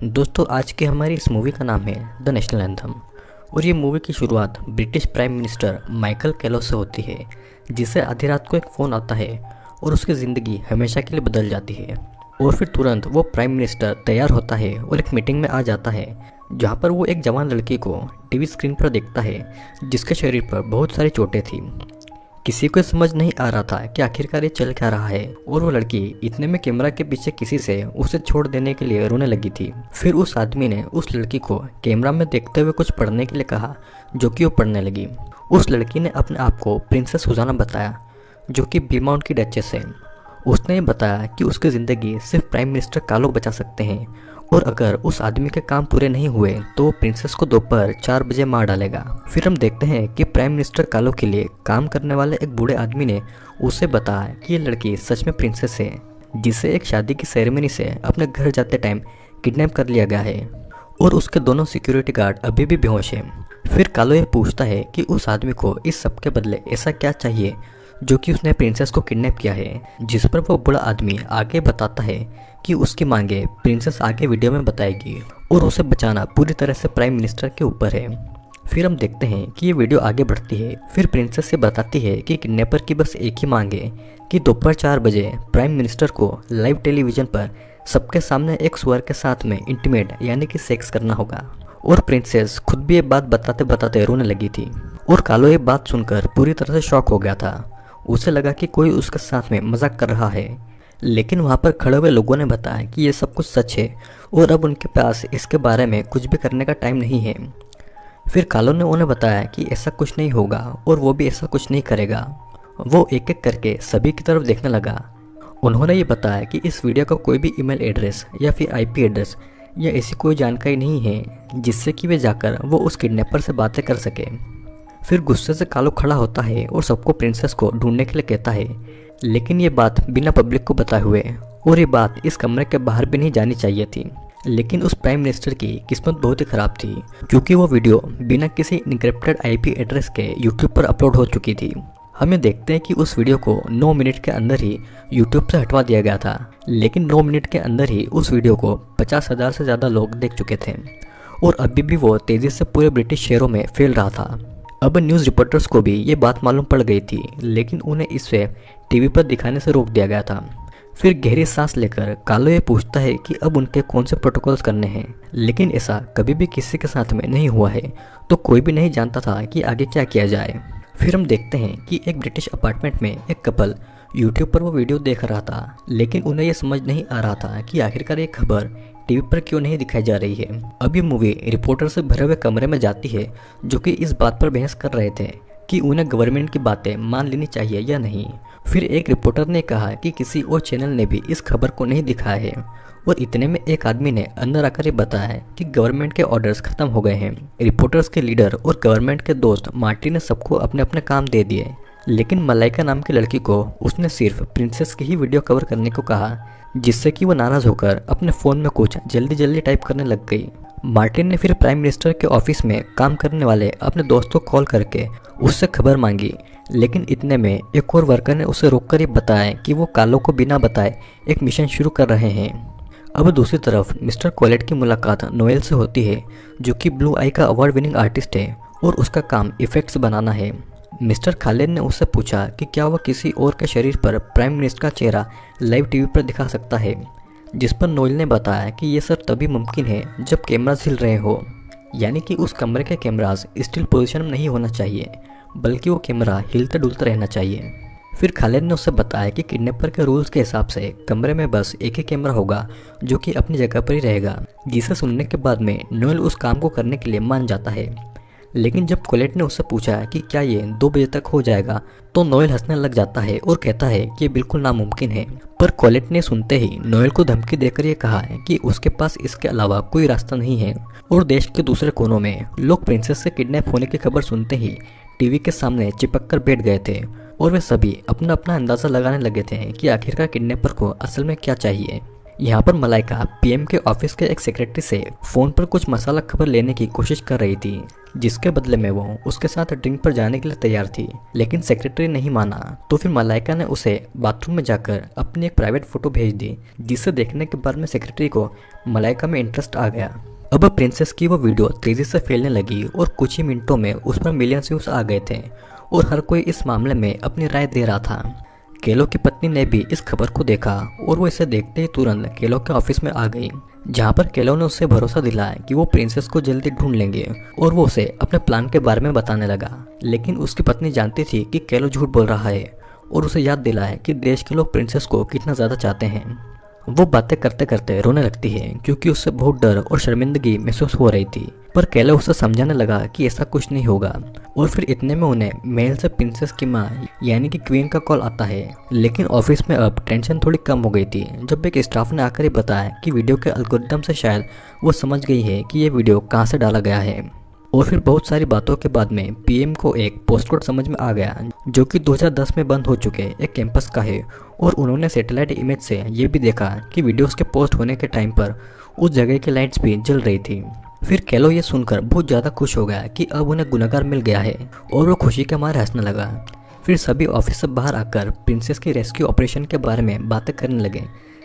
दोस्तों आज की हमारी इस मूवी का नाम है द नेशनल एंथम। और ये मूवी की शुरुआत ब्रिटिश प्राइम मिनिस्टर माइकल कैलो से होती है, जिसे आधी रात को एक फ़ोन आता है और उसकी ज़िंदगी हमेशा के लिए बदल जाती है। और फिर तुरंत वो प्राइम मिनिस्टर तैयार होता है और एक मीटिंग में आ जाता है, जहाँ पर वो एक जवान लड़की को टीवी स्क्रीन पर देखता है जिसके शरीर पर बहुत सारी चोटें थी। किसी को समझ नहीं आ रहा था कि आखिरकार ये चल क्या रहा है, और वो लड़की इतने में कैमरा के पीछे किसी से उसे छोड़ देने के लिए रोने लगी थी। फिर उस आदमी ने उस लड़की को कैमरा में देखते हुए कुछ पढ़ने के लिए कहा, जो कि वो पढ़ने लगी। उस लड़की ने अपने आप को प्रिंसेस सुजाना बताया, जो कि बीमाउंट की डचेस है। उसने ये बताया कि उसकी ज़िंदगी सिर्फ प्राइम मिनिस्टर कालो बचा सकते हैं, और अगर उस आदमी के काम पूरे नहीं हुए तो वो प्रिंसेस को दोपहर 4 बजे मार डालेगा। फिर हम देखते हैं कि प्राइम मिनिस्टर कालो के लिए काम करने वाले एक बूढ़े आदमी ने उसे बताया कि ये लड़की सच में प्रिंसेस है, जिसे एक शादी की सेरेमनी से अपने घर जाते टाइम किडनैप कर लिया गया है, और उसके दोनों सिक्योरिटी गार्ड अभी भी बेहोश हैं। फिर कालो ये पूछता है कि उस आदमी को इस सब के बदले ऐसा क्या चाहिए जो कि उसने प्रिंसेस को किडनैप किया है, जिस पर वो बूढ़ा आदमी आगे बताता है कि उसकी मांगे प्रिंसेस आगे वीडियो में बताएगी, और उसे बचाना पूरी तरह से प्राइम मिनिस्टर के ऊपर है। फिर हम देखते हैं कि ये वीडियो आगे बढ़ती है। फिर प्रिंसेस से बताती है कि किडनैपर की बस एक ही मांग है कि दोपहर 4 बजे प्राइम मिनिस्टर को लाइव टेलीविजन पर सबके सामने एक स्वर के साथ में इंटीमेट यानी कि सेक्स करना होगा। और प्रिंसेस खुद भी ये बात बताते बताते रोने लगी थी, और कालो ये बात सुनकर पूरी तरह से शॉक हो गया था। उसे लगा कि कोई उसके साथ में मजाक कर रहा है, लेकिन वहाँ पर खड़े हुए लोगों ने बताया कि ये सब कुछ सच है और अब उनके पास इसके बारे में कुछ भी करने का टाइम नहीं है। फिर कालो ने उन्हें बताया कि ऐसा कुछ नहीं होगा और वो भी ऐसा कुछ नहीं करेगा। वो एक एक करके सभी की तरफ देखने लगा। उन्होंने ये बताया कि इस वीडियो का कोई भी ईमेल एड्रेस या फिर आईपी एड्रेस या ऐसी कोई जानकारी नहीं है जिससे कि वे जाकर वो उस किडनैपर से बातें कर सके। फिर गुस्से से कालो खड़ा होता है और सबको प्रिंसेस को ढूंढने के लिए कहता है, लेकिन ये बात बिना पब्लिक को बताए हुए, और ये बात इस कमरे के बाहर भी नहीं जानी चाहिए थी। लेकिन उस प्राइम मिनिस्टर की किस्मत बहुत ही ख़राब थी, क्योंकि वो वीडियो बिना किसी इनक्रिप्टेड आईपी एड्रेस के यूट्यूब पर अपलोड हो चुकी थी। हम ये देखते हैं कि उस वीडियो को 9 मिनट के अंदर ही यूट्यूब से हटवा दिया गया था, लेकिन 9 मिनट के अंदर ही उस वीडियो को 50,000 से ज़्यादा लोग देख चुके थे, और अभी भी वो तेज़ी से पूरे ब्रिटिश शहरों में फैल रहा था। अब न्यूज़ रिपोर्टर्स को भी ये बात मालूम पड़ गई थी, लेकिन उन्हें इसे टीवी पर दिखाने से रोक दिया गया था। फिर गहरी सांस लेकर कालो ये पूछता है कि अब उनके कौन से प्रोटोकॉल्स करने हैं, लेकिन ऐसा कभी भी किसी के साथ में नहीं हुआ है, तो कोई भी नहीं जानता था कि आगे क्या किया जाए। फिर हम देखते हैं कि एक ब्रिटिश अपार्टमेंट में एक कपल यूट्यूब पर वो वीडियो देख रहा था, लेकिन उन्हें यह समझ नहीं आ रहा था कि आखिरकार ये खबर टीवी पर क्यों नहीं दिखाई जा रही है। अब ये मूवी रिपोर्टर से भरे हुए कमरे में जाती है, जो कि इस बात पर बहस कर रहे थे कि उन्हें गवर्नमेंट की बातें मान लेनी चाहिए या नहीं। फिर एक रिपोर्टर ने कहा कि किसी और चैनल ने भी इस खबर को नहीं दिखाया है, और इतने में एक आदमी ने अंदर आकर ये बताया कि गवर्नमेंट के ऑर्डर्स खत्म हो गए हैं। रिपोर्टर्स के लीडर और गवर्नमेंट के दोस्त मार्टी ने सबको अपने अपने काम दे दिए, लेकिन मलाइका नाम की लड़की को उसने सिर्फ प्रिंसेस की ही वीडियो कवर करने को कहा, जिससे कि वो नाराज़ होकर अपने फ़ोन में कुछ जल्दी जल्दी टाइप करने लग गई। मार्टिन ने फिर प्राइम मिनिस्टर के ऑफिस में काम करने वाले अपने दोस्त को कॉल करके उससे खबर मांगी, लेकिन इतने में एक और वर्कर ने उसे रोककर ये बताया कि वो कालो को बिना बताए एक मिशन शुरू कर रहे हैं। अब दूसरी तरफ मिस्टर कॉलेट की मुलाकात नोएल से होती है, जो कि ब्लू आई का अवार्ड विनिंग आर्टिस्ट है और उसका काम इफ़ेक्ट्स बनाना है। मिस्टर खालिद ने उससे पूछा कि क्या वह किसी और के शरीर पर प्राइम मिनिस्टर का चेहरा लाइव टीवी पर दिखा सकता है, जिस पर नोएल ने बताया कि ये सब तभी मुमकिन है जब कैमरास हिल रहे हो, यानी कि उस कमरे के कैमरास स्टिल पोजीशन में नहीं होना चाहिए, बल्कि वो कैमरा हिलते डुलते रहना चाहिए। फिर खालिद ने उससे बताया कि किडनैपर के रूल्स के हिसाब से कमरे में बस एक ही कैमरा होगा, जो कि अपनी जगह पर ही रहेगा। जिसे सुनने के बाद में नोएल उस काम को करने के लिए मान जाता है। लेकिन जब कोलेट ने उससे पूछा कि क्या ये 2 बजे तक हो जाएगा, तो नोएल हंसने लग जाता है और कहता है कि ये बिल्कुल नामुमकिन है। पर कोलेट ने सुनते ही नोएल को धमकी देकर ये कहा है कि उसके पास इसके अलावा कोई रास्ता नहीं है, और देश के दूसरे कोनों में लोग प्रिंसेस से किडनैप होने की खबर सुनते ही टीवी के सामने चिपक कर बैठ गए थे, और वे सभी अपना अपना अंदाज़ा लगाने लगे थे कि आखिरकार किडनैपर को असल में क्या चाहिए। यहाँ पर मलाइका पीएम के ऑफिस के एक सेक्रेटरी से फ़ोन पर कुछ मसाला खबर लेने की कोशिश कर रही थी, जिसके बदले में वो उसके साथ ड्रिंक पर जाने के लिए तैयार थी। लेकिन सेक्रेटरी नहीं माना, तो फिर मलाइका ने उसे बाथरूम में जाकर अपनी एक प्राइवेट फोटो भेज दी, जिसे देखने के बाद में सेक्रेटरी को मलाइका में इंटरेस्ट आ गया। अब प्रिंसेस की वो वीडियो तेजी से फैलने लगी और कुछ ही मिनटों में उस पर मिलियंस व्यूज आ गए थे और हर कोई इस मामले में अपनी राय दे रहा था। केलो की पत्नी ने भी इस खबर को देखा और वो इसे देखते ही तुरंत केलो के ऑफिस में आ गई, जहाँ पर केलो ने उससे भरोसा दिलाया कि वो प्रिंसेस को जल्दी ढूंढ लेंगे और वो उसे अपने प्लान के बारे में बताने लगा। लेकिन उसकी पत्नी जानती थी कि केलो झूठ बोल रहा है और उसे याद दिलाया कि देश के लोग प्रिंसेस को कितना ज़्यादा चाहते हैं। वो बातें करते करते रोने लगती है क्योंकि उससे बहुत डर और शर्मिंदगी महसूस हो रही थी, पर केलो उसे समझाने लगा कि ऐसा कुछ नहीं होगा। और फिर इतने में उन्हें मेल से प्रिंसेस की माँ यानी कि क्वीन का कॉल आता है। लेकिन ऑफिस में अब टेंशन थोड़ी कम हो गई थी जब एक स्टाफ ने आकर ही बताया कि वीडियो के एल्गोरिदम से शायद वो समझ गई है कि ये वीडियो कहाँ से डाला गया है। और फिर बहुत सारी बातों के बाद में पीएम को एक पोस्ट कोड समझ में आ गया, जो कि 2010 में बंद हो चुके एक कैंपस का है। और उन्होंने सैटेलाइट इमेज से ये भी देखा कि वीडियोस के पोस्ट होने के टाइम पर उस जगह की लाइट्स भी जल रही थी। फिर केलो ये सुनकर बहुत ज़्यादा खुश हो गया कि अब उन्हें गुनहगार मिल गया है और वो खुशी के मारे हंसने लगा। फिर सभी ऑफिस से बाहर आकर प्रिंसेस की रेस्क्यू ऑपरेशन के बारे में बातें करने लगे,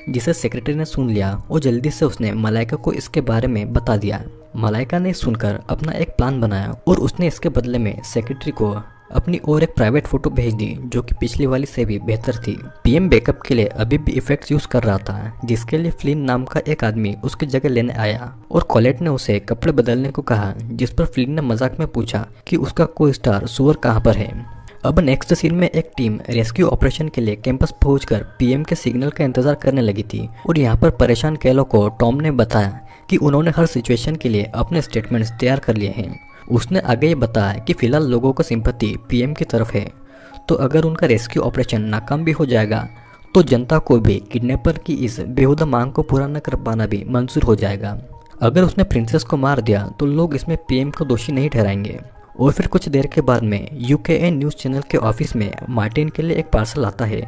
जिसे सेक्रेटरी ने सुन लिया और जल्दी से उसने मलाइका को इसके बारे में बता दिया। मलाइका ने सुनकर अपना एक प्लान बनाया और उसने इसके बदले में सेक्रेटरी को अपनी और एक प्राइवेट फोटो भेज दी, जो कि पिछली वाली से भी बेहतर थी। पीएम बैकअप के लिए अभी भी इफेक्ट्स यूज कर रहा था, जिसके लिए फ्लिन नाम का एक आदमी उसकी जगह लेने आया और कॉलेट ने उसे कपड़े बदलने को कहा, जिस पर फ्लिन ने मजाक में पूछा कि उसका को स्टार सुअर कहाँ पर है। अब नेक्स्ट सीन में एक टीम रेस्क्यू ऑपरेशन के लिए कैंपस पहुंचकर पीएम के सिग्नल का इंतजार करने लगी थी। और यहाँ पर परेशान केलो को टॉम ने बताया कि उन्होंने हर सिचुएशन के लिए अपने स्टेटमेंट्स तैयार कर लिए हैं। उसने आगे ये बताया कि फिलहाल लोगों को सिंपैथी पीएम की तरफ है, तो अगर उनका रेस्क्यू ऑपरेशन नाकाम भी हो जाएगा तो जनता को भी किडनैपर की इस बेहुदा मांग को पूरा न कर पाना भी मंजूर हो जाएगा। अगर उसने प्रिंसेस को मार दिया तो लोग इसमें पीएम को दोषी नहीं ठहराएंगे। और फिर कुछ देर के बाद में यूकेएन न्यूज़ चैनल के ऑफिस में मार्टिन के लिए एक पार्सल आता है,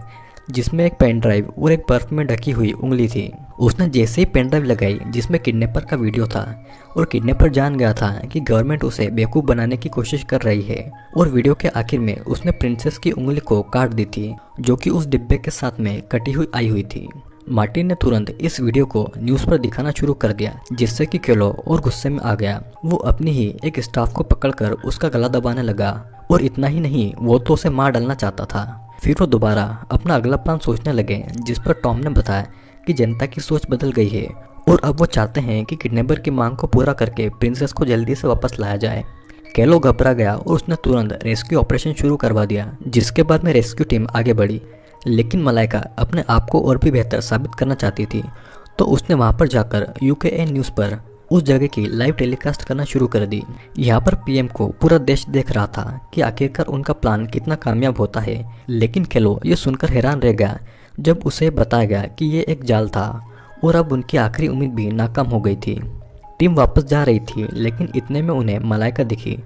जिसमें एक पेन ड्राइव और एक बर्फ में ढकी हुई उंगली थी। उसने जैसे ही पेन ड्राइव लगाई जिसमें किडनैपर का वीडियो था और किडनैपर जान गया था कि गवर्नमेंट उसे बेवकूफ़ बनाने की कोशिश कर रही है। और वीडियो के आखिर में उसने प्रिंसेस की उंगली को काट दी थी, जो कि उस डिब्बे के साथ में कटी हुई आई हुई थी। मार्टिन ने तुरंत इस वीडियो को न्यूज़ पर दिखाना शुरू कर दिया, जिससे कि केलो और गुस्से में आ गया। वो अपनी ही एक स्टाफ को पकड़कर उसका गला दबाने लगा और इतना ही नहीं, वो तो उसे मार डालना चाहता था। फिर वो दोबारा अपना अगला प्लान सोचने लगे, जिस पर टॉम ने बताया कि जनता की सोच बदल गई है और अब वो चाहते हैं कि किडनैपर की मांग को पूरा करके प्रिंसेस को जल्दी से वापस लाया जाए। केलो घबरा गया और उसने तुरंत रेस्क्यू ऑपरेशन शुरू करवा दिया, जिसके बाद में रेस्क्यू टीम आगे बढ़ी। लेकिन मलाइका अपने आप को और भी बेहतर साबित करना चाहती थी, तो उसने वहां पर जाकर यूकेएन न्यूज़ पर उस जगह की लाइव टेलीकास्ट करना शुरू कर दी। यहाँ पर पीएम को पूरा देश देख रहा था कि आखिरकार उनका प्लान कितना कामयाब होता है। लेकिन केलो ये सुनकर हैरान रह गया जब उसे बताया गया कि ये एक जाल था और अब उनकी आखिरी उम्मीद भी नाकाम हो गई थी। टीम वापस जा रही थी, लेकिन इतने में उन्हें मलाइका दिखी,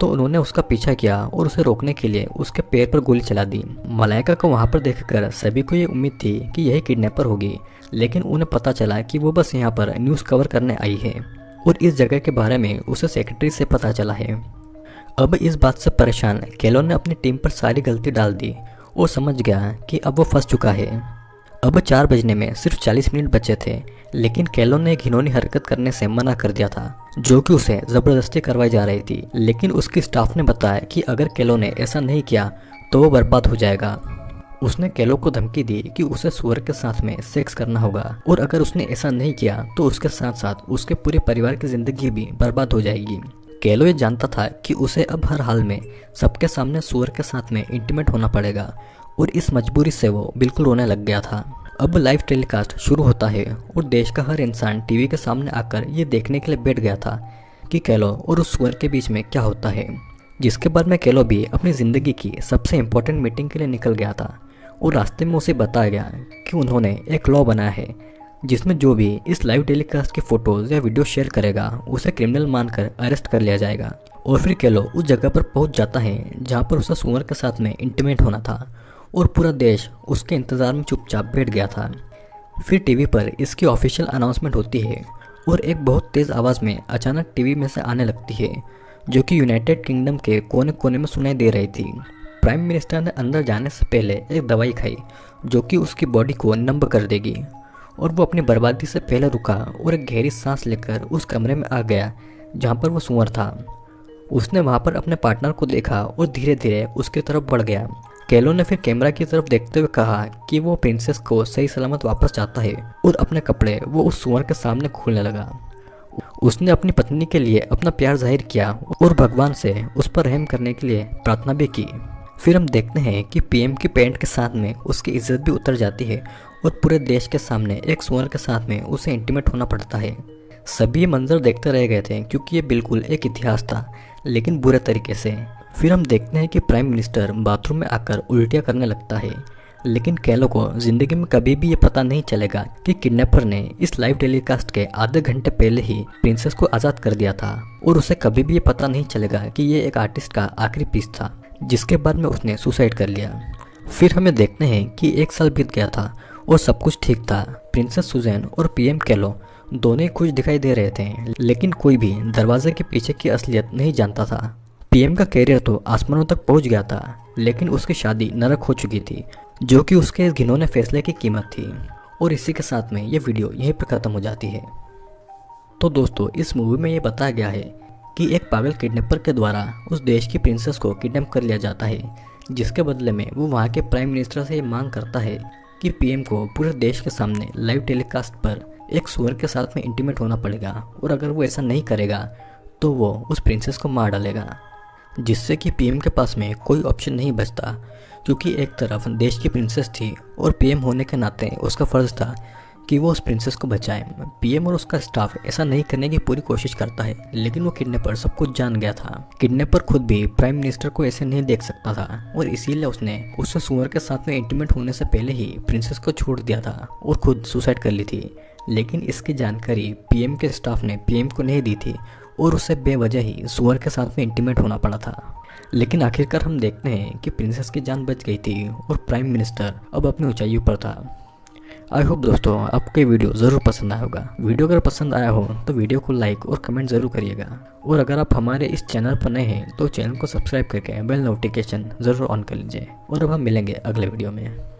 तो उन्होंने उसका पीछा किया और उसे रोकने के लिए उसके पैर पर गोली चला दी। मलाइका को वहां पर देखकर सभी को ये उम्मीद थी कि यही किडनैपर होगी, लेकिन उन्हें पता चला कि वो बस यहाँ पर न्यूज़ कवर करने आई है और इस जगह के बारे में उसे सेक्रेटरी से पता चला है। अब इस बात से परेशान केलो ने अपनी टीम पर सारी गलती डाल दी और समझ गया कि अब वो फंस चुका है। अब 4 बजने में सिर्फ 40 मिनट बचे थे, लेकिन केलो ने एक घिनौनी हरकत करने से मना कर दिया था, जो कि उसे ज़बरदस्ती करवाई जा रही थी। लेकिन उसकी स्टाफ ने बताया कि अगर केलो ने ऐसा नहीं किया तो वो बर्बाद हो जाएगा। उसने केलो को धमकी दी कि उसे सुअर के साथ में सेक्स करना होगा और अगर उसने ऐसा नहीं किया तो उसके साथ साथ उसके पूरे परिवार की जिंदगी भी बर्बाद हो जाएगी। केलो ये जानता था कि उसे अब हर हाल में सबके सामने सुअर के साथ में इंटीमेट होना पड़ेगा और इस मजबूरी से वो बिल्कुल रोने लग गया था। अब लाइव टेलीकास्ट शुरू होता है और देश का हर इंसान टीवी के सामने आकर ये देखने के लिए बैठ गया था कि केलो और उस सुअर के बीच में क्या होता है। जिसके बाद में केलो भी अपनी ज़िंदगी की सबसे इम्पोर्टेंट मीटिंग के लिए निकल गया था और रास्ते में उसे बताया गया कि उन्होंने एक लॉ बनाया है जिसमें जो भी इस लाइव टेलीकास्ट की फ़ोटोज़ या वीडियो शेयर करेगा उसे क्रिमिनल मानकर अरेस्ट कर लिया जाएगा। और फिर केलो उस जगह पर पहुंच जाता है जहां पर उसे सुअर के साथ में इंटीमेट होना था और पूरा देश उसके इंतज़ार में चुपचाप बैठ गया था। फिर टीवी पर इसकी ऑफिशियल अनाउंसमेंट होती है और एक बहुत तेज़ आवाज़ में अचानक टीवी में से आने लगती है, जो कि यूनाइटेड किंगडम के कोने कोने में सुनाई दे रही थी। प्राइम मिनिस्टर ने अंदर जाने से पहले एक दवाई खाई जो कि उसकी बॉडी को नंब कर देगी, और वो अपनी बर्बादी से पहले रुका और एक गहरी सांस लेकर उस कमरे में आ गया जहाँ पर वो सुअर था। उसने वहाँ पर अपने पार्टनर को देखा और धीरे धीरे उसकी तरफ बढ़ गया। कैलो ने फिर कैमरा की तरफ देखते हुए कहा कि वो प्रिंसेस को सही सलामत वापस चाहता है, और अपने कपड़े वो उस सुअर के सामने खोलने लगा। उसने अपनी पत्नी के लिए अपना प्यार जाहिर किया और भगवान से उस पर रहम करने के लिए प्रार्थना भी की। फिर हम देखते हैं कि पीएम की पैंट के साथ में उसकी इज्जत भी उतर जाती है और पूरे देश के सामने एक सुअर के साथ में उसे इंटीमेट होना पड़ता है। सभी ये मंजर देखते रह गए थे क्योंकि ये बिल्कुल एक इतिहास था, लेकिन बुरे तरीके से। फिर हम देखते हैं कि प्राइम मिनिस्टर बाथरूम में आकर उल्टियाँ करने लगता है, लेकिन कैलो को जिंदगी में कभी भी ये पता नहीं चलेगा कि किडनैपर ने इस लाइव टेलीकास्ट के आधे घंटे पहले ही प्रिंसेस को आज़ाद कर दिया था, और उसे कभी भी ये पता नहीं चलेगा कि ये एक आर्टिस्ट का आखिरी पीस था, जिसके बाद में उसने सुसाइड कर लिया। फिर हमें देखते हैं कि 1 साल बीत गया था और सब कुछ ठीक था। प्रिंसेस सुजैन और पीएम कैलो दोनों ही खुश दिखाई दे रहे थे, लेकिन कोई भी दरवाजे के पीछे की असलियत नहीं जानता था। पीएम का कैरियर तो आसमानों तक पहुंच गया था, लेकिन उसकी शादी नरक हो चुकी थी, जो कि उसके इस घिनौने फैसले की कीमत थी। और इसी के साथ में ये वीडियो यहीं पर ख़त्म हो जाती है। तो दोस्तों, इस मूवी में ये बताया गया है कि एक पागल किडनैपर के द्वारा उस देश की प्रिंसेस को किडनैप कर लिया जाता है, जिसके बदले में वो वहाँ के प्राइम मिनिस्टर से ये मांग करता है कि पीएम को पूरे देश के सामने लाइव टेलीकास्ट पर एक सुअर के साथ में इंटीमेट होना पड़ेगा, और अगर वो ऐसा नहीं करेगा तो वो उस प्रिंसेस को मार डालेगा। जिससे कि पीएम के पास में कोई ऑप्शन नहीं बचता, क्योंकि एक तरफ देश की प्रिंसेस थी और पीएम होने के नाते उसका फ़र्ज़ था कि वो उस प्रिंसेस को बचाए। पीएम और उसका स्टाफ ऐसा नहीं करने की पूरी कोशिश करता है, लेकिन वो किडनैपर सब कुछ जान गया था। किडनैपर खुद भी प्राइम मिनिस्टर को ऐसे नहीं देख सकता था, और इसीलिए उसने उससे सुअर के साथ में इंटीमेट होने से पहले ही प्रिंसेस को छोड़ दिया था और खुद सुसाइड कर ली थी। लेकिन इसकी जानकारी पीएम के स्टाफ ने पीएम को नहीं दी थी, और उसे बेवजह ही सुअर के साथ में इंटीमेट होना पड़ा था। लेकिन आखिरकार हम देखते हैं कि प्रिंसेस की जान बच गई थी और प्राइम मिनिस्टर अब अपनी ऊंचाइयों पर था। आई होप दोस्तों आपको ये वीडियो ज़रूर पसंद आया होगा। वीडियो अगर पसंद आया हो तो वीडियो को लाइक और कमेंट ज़रूर करिएगा, और अगर आप हमारे इस चैनल पर नए हैं तो चैनल को सब्सक्राइब करके बेल नोटिफिकेशन ज़रूर ऑन कर लीजिए। और अब हम मिलेंगे अगले वीडियो में।